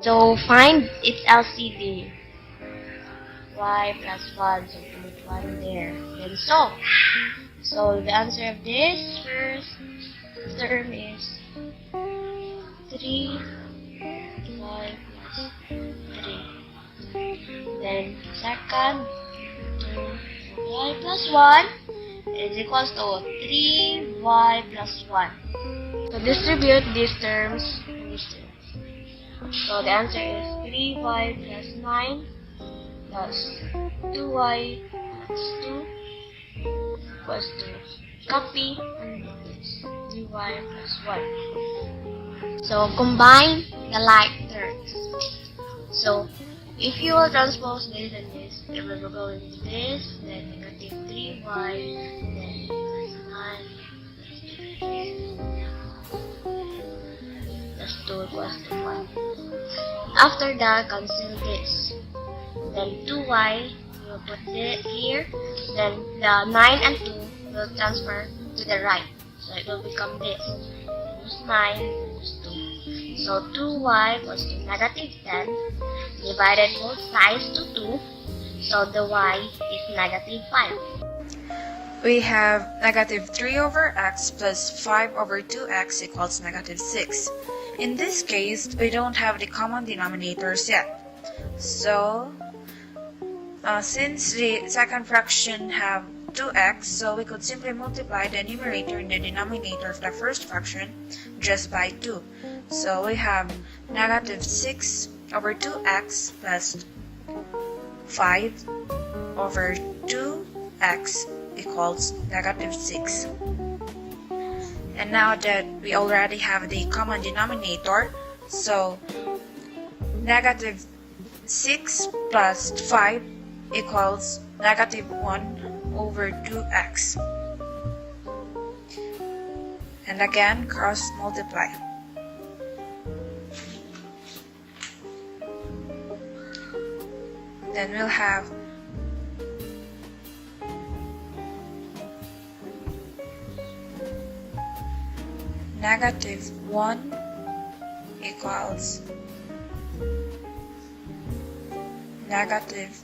So find its LCD. Y plus 1, so put 1 there. Then solve. So the answer of this first term is 3y plus 3. Then second, 2y plus 1 is equals to 3y plus 1. So distribute these terms and these terms. So the answer is 3y plus 9 plus 2y plus 2 equals to copy and replace 3y plus 1. So combine the like terms. So if you will transpose this and this, it will go into this, then negative 3y, then plus 9 plus 2 equals to 1. After that, cancel this. Then 2y, we will put it here. Then the 9 and 2 will transfer to the right. So it will become this. Minus 9 minus 2. So 2y equals to negative 10. Divided both sides to 2. So the y is negative 5. We have negative 3 over x plus 5 over 2x equals negative 6. In this case, we don't have the common denominators yet. So, since the second fraction have 2x, so we could simply multiply the numerator and the denominator of the first fraction just by 2. So we have negative 6 over 2x plus 5 over 2x equals negative 6. And now that we already have the common denominator, so negative 6 plus 5 equals negative 1 over 2x. And again, cross multiply. Then we'll have negative 1 equals negative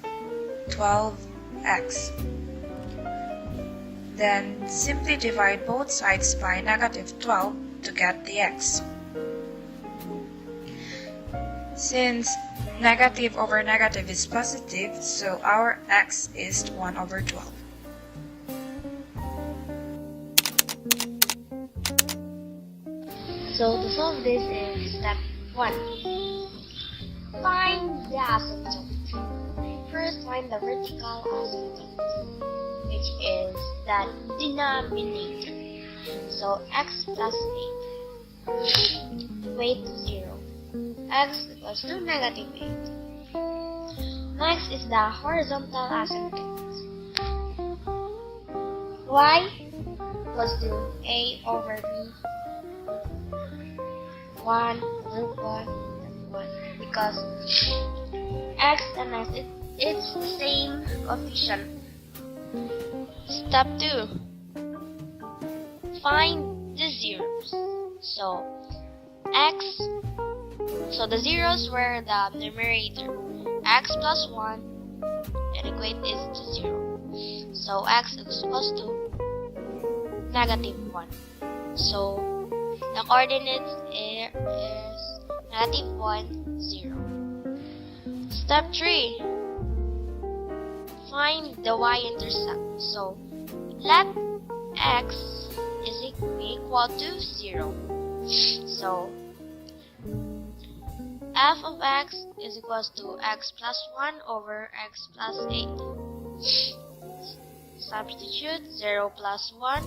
12x. Then simply divide both sides by negative 12 to get the x. Since negative over negative is positive, so our x is 1 over 12. So to solve this is step 1. Find the asymptote. First, find the vertical asymptote, which is the denominator. So x plus 8 equate to 0. X equals to negative 8. Next is the horizontal asymptote. Y equals to a over b. 1 over 1 and 1 because x and s it's the same coefficient. Step 2. Find the zeros. So the zeros were the numerator. X plus 1 and equate is to 0. So x is equals to negative 1. So the coordinates is negative 1, 0. Step 3. Find the y-intercept. So let x is equal to 0. So f of x is equals to x plus 1 over x plus 8. Substitute 0 plus 1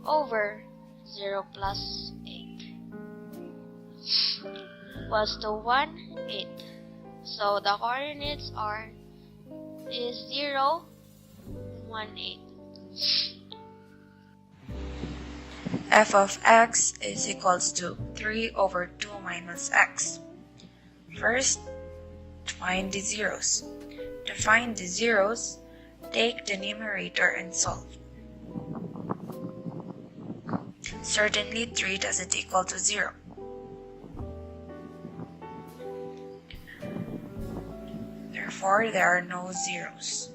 over 0 plus 8 equals to 1, 8. So the coordinates is 0, 1, 8. F of x is equals to 3 over 2 minus x. First, find the zeros. To find the zeros, take the numerator and solve. Certainly 3 doesn't equal to 0. Therefore, there are no zeros.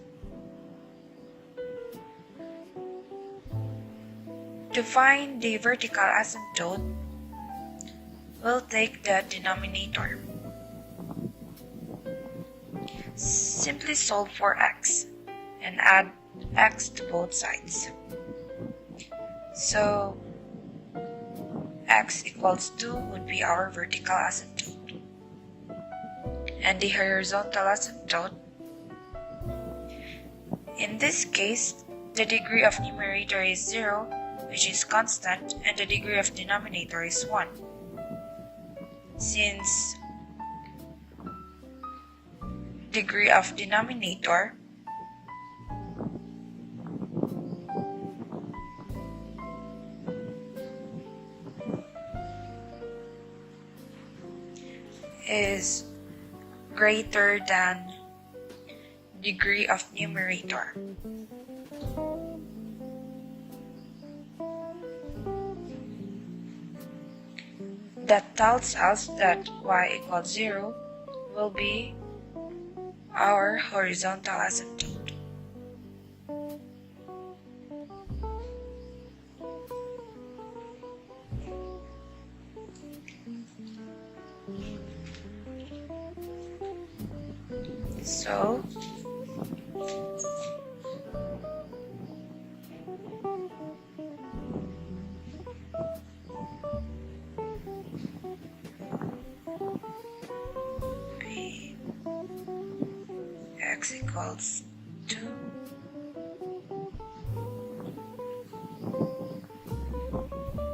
To find the vertical asymptote, we'll take the denominator. Simply solve for x and add x to both sides. So x equals 2 would be our vertical asymptote. And the horizontal asymptote, in this case, the degree of numerator is 0, which is constant, and the degree of denominator is 1. Since degree of denominator is greater than degree of numerator, that tells us that y equals 0 will be our horizontal asymptote. So x equals 2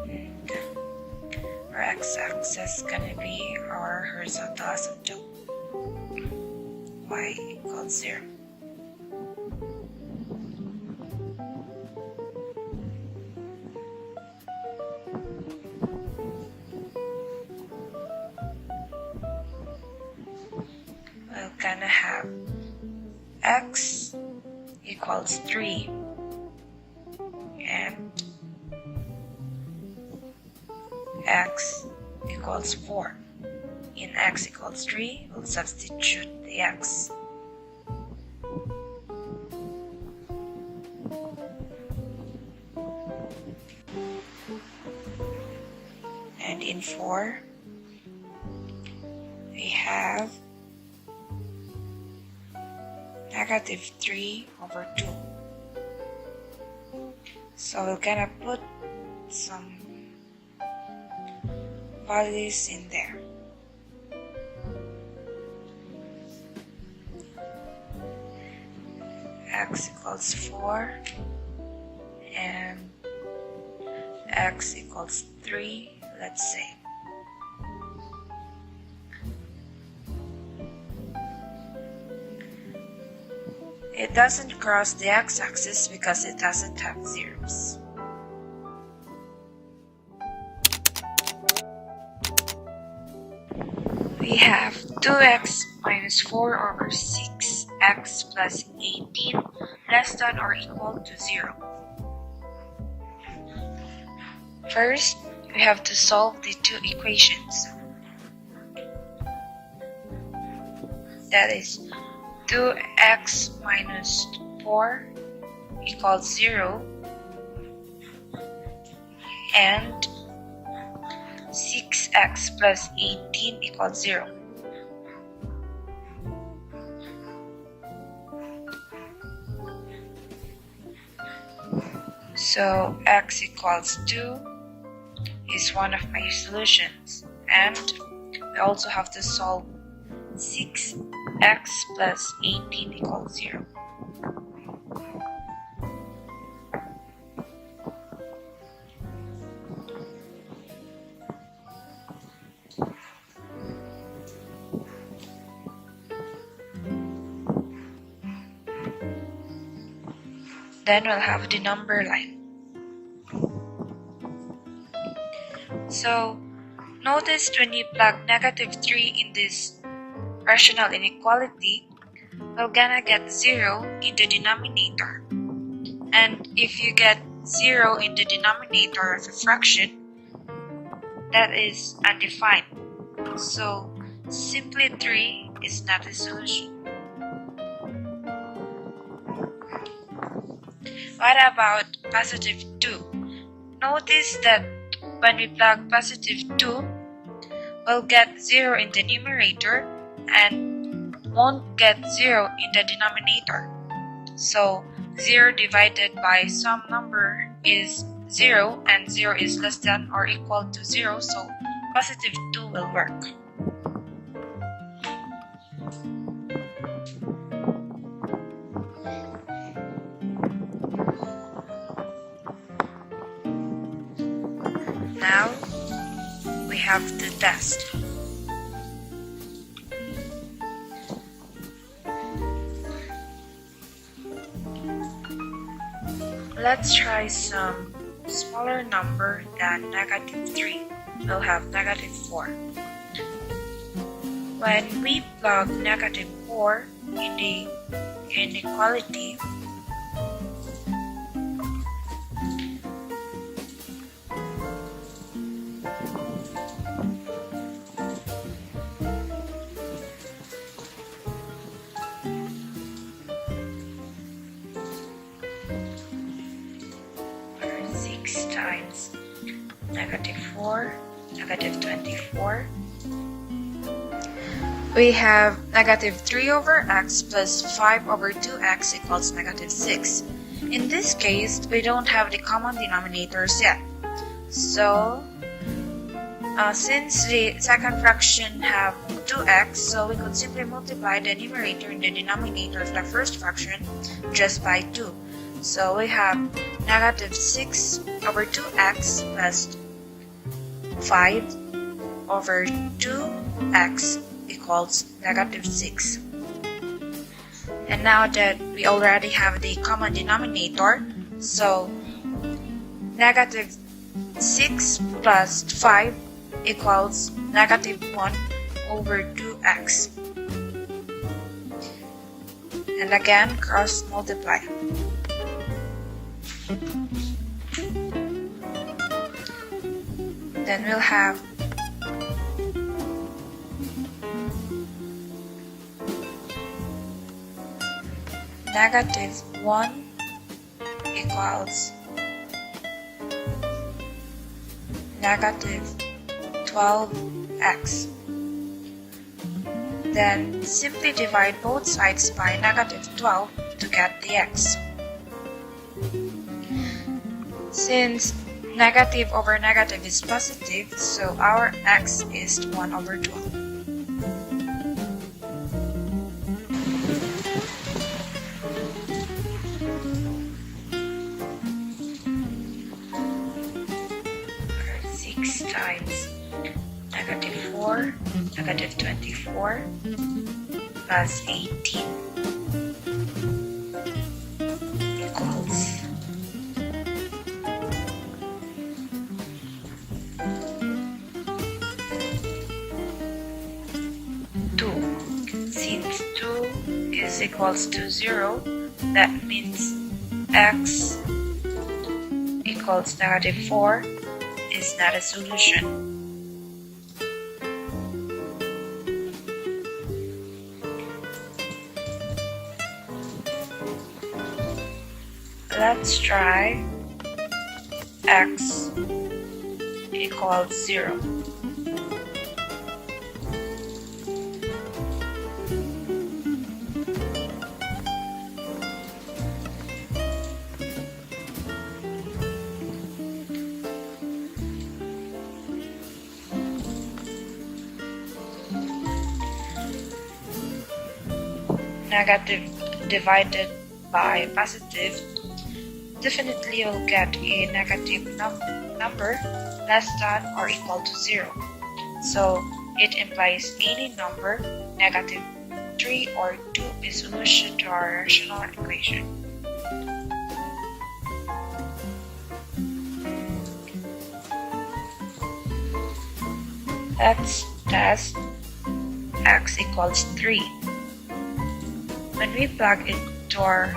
and our x-axis is gonna be our horizontal asymptote, y equals 0. We're gonna have x equals 3 and x equals 4. In x equals 3, we'll substitute the x. And in 4, we have negative 3 over 2. So we're gonna put some values in there. X equals 4 and x equals 3, let's say. It doesn't cross the x-axis because it doesn't have zeros. We have 2x minus 4 over 6x plus 18 less than or equal to 0. First, we have to solve the two equations. That is 2x minus 4 equals 0 and 6x plus 18 equals 0. So x equals 2 is one of my solutions, and we also have to solve 6x plus 18 equals 0. Then we'll have the number line. So notice when you plug negative 3 in this rational inequality, we're gonna get 0 in the denominator. And if you get 0 in the denominator of a fraction, that is undefined. So simply 3 is not a solution. What about positive 2? Notice that when we plug positive 2, we'll get 0 in the numerator and won't get 0 in the denominator. So 0 divided by some number is 0, and 0 is less than or equal to 0, so positive 2 will work. Now we have the test. Let's try some smaller number than negative 3. We'll have negative 4. When we plug negative 4 in the inequality, times negative 4, negative 24. We have negative 3 over x plus 5 over 2x equals negative 6. In this case, we don't have the common denominators yet. So, since the second fraction have 2x, so we could simply multiply the numerator and the denominator of the first fraction just by 2. So we have negative 6 over 2x plus 5 over 2x equals negative 6. And now that we already have the common denominator, so negative 6 plus 5 equals negative 1 over 2x. And again, cross multiply. Then we'll have negative 1 equals negative 12x. Then simply divide both sides by negative 12 to get the x. Since negative over negative is positive, so our x is 1 over 12. Times negative 4, negative 24 plus 18 equals 2. Since 2 is equals to 0, that means x equals negative 4 is not a solution. Let's try x equals 0. Negative divided by positive, definitely you'll get a negative number less than or equal to 0. So it implies any number, negative 3 or 2 is solution to our rational equation. Let's test x equals 3. When we plug into our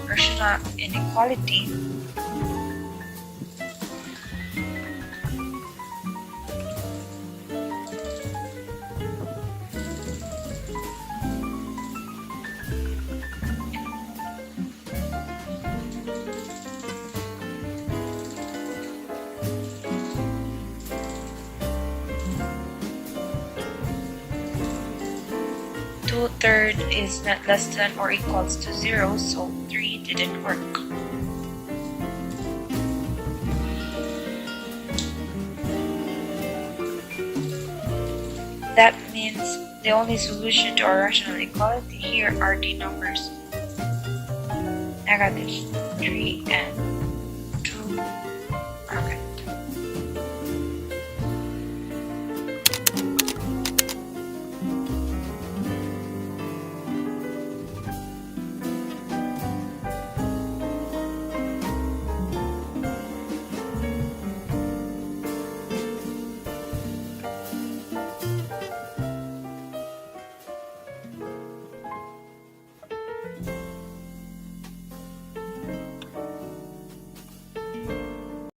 rational inequality, 2/3 is not less than or equals to 0, so 3 didn't work. That means the only solution to our rational equality here are the numbers -3 and